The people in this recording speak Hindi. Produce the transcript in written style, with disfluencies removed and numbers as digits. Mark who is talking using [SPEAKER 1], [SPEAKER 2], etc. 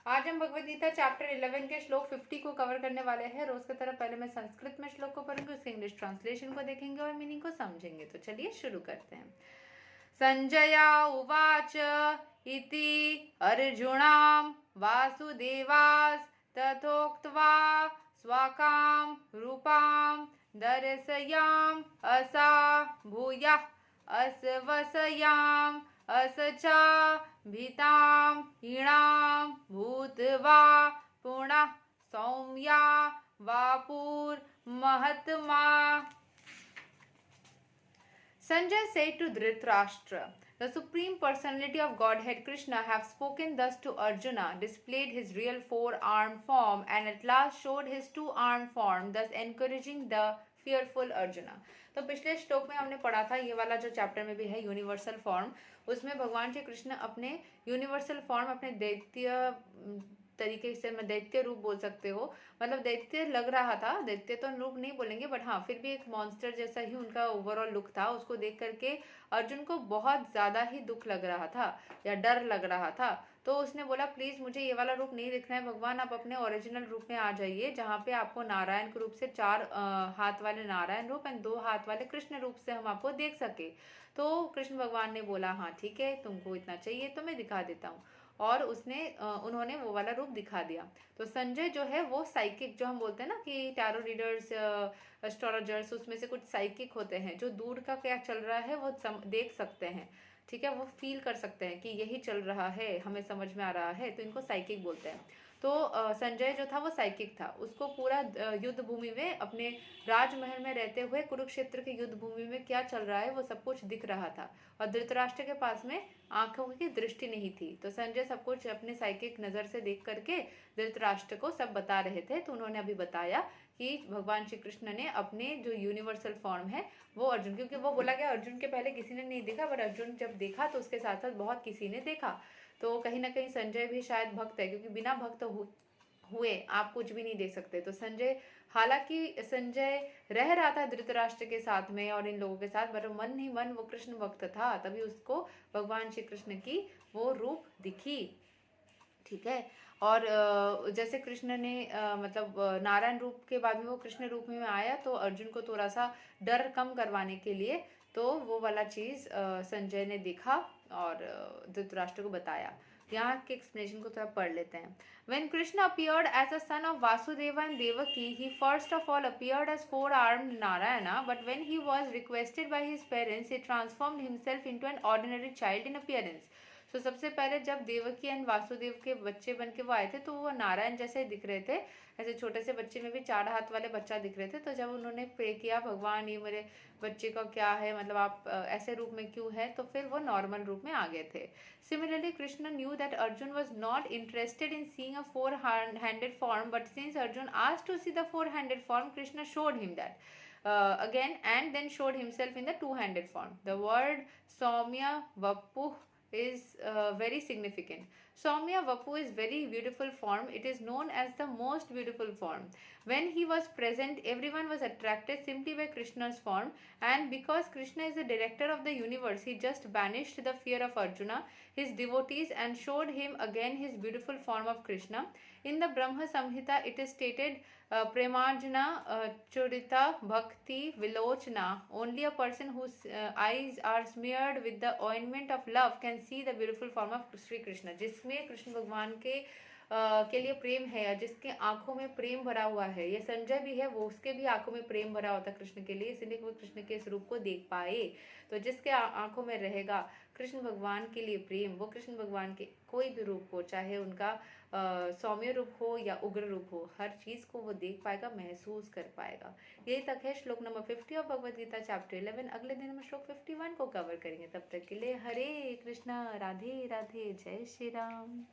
[SPEAKER 1] आज हम भगवद गीता चैप्टर 11 के श्लोक 50 को कवर करने वाले हैं। रोज की तरह पहले मैं संस्कृत में श्लोक को पढ़ूंगी, उसके इंग्लिश ट्रांसलेशन को देखेंगे और मीनिंग को समझेंगे। तो चलिए शुरू करते हैं। संजया उवाच इति अर्जुनां वासुदेवास् तथोक्त्वा स्वाकां रूपां दर्शयाम् असा भूयः अस्वसयाम् असचा भीतां हीणां भूत्वा पुनः Saumya वापुर्महत्मा। Sanjay said to Dhritarashtra, "The Supreme Personality of Godhead Krishna have spoken thus to Arjuna, displayed his real four-armed form, and at last showed his two-armed form, thus encouraging the fearful Arjuna." तो पिछले श्लोक में हमने पढ़ा था, ये वाला जो चैप्टर में भी है यूनिवर्सल फॉर्म, उसमें भगवान श्री कृष्ण अपने यूनिवर्सल फॉर्म, अपने दैत्य तरीके से, मैं दैत्य रूप बोल सकते हो, मतलब दैत्य लग रहा था, दैत्य तो रूप नहीं बोलेंगे बट हाँ फिर भी एक मॉन्स्टर जैसा ही उनका ओवरऑल लुक था। उसको देख करके अर्जुन को बहुत ज़्यादा ही दुख लग रहा था या डर लग रहा था। तो उसने बोला प्लीज़ मुझे ये वाला रूप नहीं दिखना है भगवान, आप अपने ओरिजिनल रूप में आ जाइए, जहाँ पे आपको नारायण के रूप से 4 हाथ वाले नारायण रूप एंड 2 हाथ वाले कृष्ण रूप से हम आपको देख सके। तो कृष्ण भगवान ने बोला हाँ ठीक है, तुमको इतना चाहिए तो मैं दिखा देता हूँ, और उन्होंने वो वाला रूप दिखा दिया। तो संजय जो है वो साइकिक, जो हम बोलते हैं ना कि टैरो रीडर्स, एस्ट्रोलॉजर्स, उसमें से कुछ साइकिक होते हैं जो दूर का क्या चल रहा है वो देख सकते हैं, ठीक है, वो फील कर सकते हैं कि यही चल रहा है, हमें समझ में आ रहा है, तो इनको साइकिक बोलते हैं। तो संजय जो था वो साइकिक था, उसको पूरा युद्ध भूमि में, अपने राजमहल में रहते हुए कुरुक्षेत्र के युद्ध भूमि में क्या चल रहा है वो सब कुछ दिख रहा था। और धृतराष्ट्र के पास में आंखों की दृष्टि नहीं थी, तो संजय सब कुछ अपने साइकिक नज़र से देख करके धृतराष्ट्र को सब बता रहे थे। तो उन्होंने अभी बताया कि भगवान श्री कृष्ण ने अपने जो यूनिवर्सल फॉर्म है वो अर्जुन, क्योंकि वो बोला गया अर्जुन के पहले किसी ने नहीं देखा, बट अर्जुन जब देखा तो उसके साथ साथ बहुत किसी ने देखा। तो कहीं ना कहीं संजय भी शायद भक्त है, क्योंकि बिना भक्त हुए आप कुछ भी नहीं देख सकते। तो संजय, हालांकि संजय रह रहा था धृतराष्ट्र के साथ में और इन लोगों के साथ, पर मन ही मन वो कृष्ण भक्त था, तभी उसको भगवान श्री कृष्ण की वो रूप दिखी, ठीक है। और जैसे कृष्ण ने मतलब नारायण रूप के बाद में वो कृष्ण रूप में आया, तो अर्जुन को थोड़ा सा डर कम करवाने के लिए तो वो वाला चीज़ संजय ने देखा और धृतराष्ट्र को बताया। यहाँ के एक्सप्लेनेशन को थोड़ा पढ़ लेते हैं। When Krishna appeared as a son of Vasudeva and Devaki, he first of all appeared as four-armed Narayana, but when he was requested by his parents, he transformed himself into an ordinary child in appearance. तो सबसे पहले जब देवकी एंड वासुदेव के बच्चे बन के वो आए थे, तो वो नारायण जैसे दिख रहे थे, ऐसे छोटे से बच्चे में भी 4 हाथ वाले बच्चा दिख रहे थे। तो जब उन्होंने प्रे किया भगवान ये मेरे बच्चे का क्या है, मतलब आप ऐसे रूप में क्यों है, तो फिर वो नॉर्मल रूप में आ गए थे। Similarly Krishna knew that Arjun was not interested in seeing a 4-handed form, but since Arjun asked to see the 4-handed form, Krishna showed him that again and then showed himself in the 2-handed form. The word Saumya Vapu is very significant. Saumya Vapu is very beautiful form. It is known as the most beautiful form. When he was present, everyone was attracted simply by Krishna's form, and because Krishna is the director of the universe, he just banished the fear of Arjuna, his devotees, and showed him again his beautiful form of Krishna. In the Brahma Samhita, it is stated, Premarjana Churita Bhakti Vilochana. Only a person whose eyes are smeared with the ointment of love can see the beautiful form of Sri Krishna. जिसमें कृष्ण भगवान के लिए प्रेम है, या जिसके आंखों में प्रेम भरा हुआ है, ये संजय भी है, वो उसके भी आंखों में प्रेम भरा होता है कृष्ण के लिए, इसलिए वो कृष्ण के इस रूप को देख पाए। तो जिसके आंखों में रहेगा कृष्ण भगवान के लिए प्रेम, वो कृष्ण भगवान के कोई भी रूप हो, चाहे उनका सौम्य रूप हो या उग्र रूप हो, हर चीज़ को वो देख पाएगा, महसूस कर पाएगा। यही तक है श्लोक number 50 of Bhagavad Gita chapter 11। अगले दिन हम श्लोक 51 को कवर करेंगे। तब तक के लिए हरे कृष्णा, राधे राधे, जय श्री राम।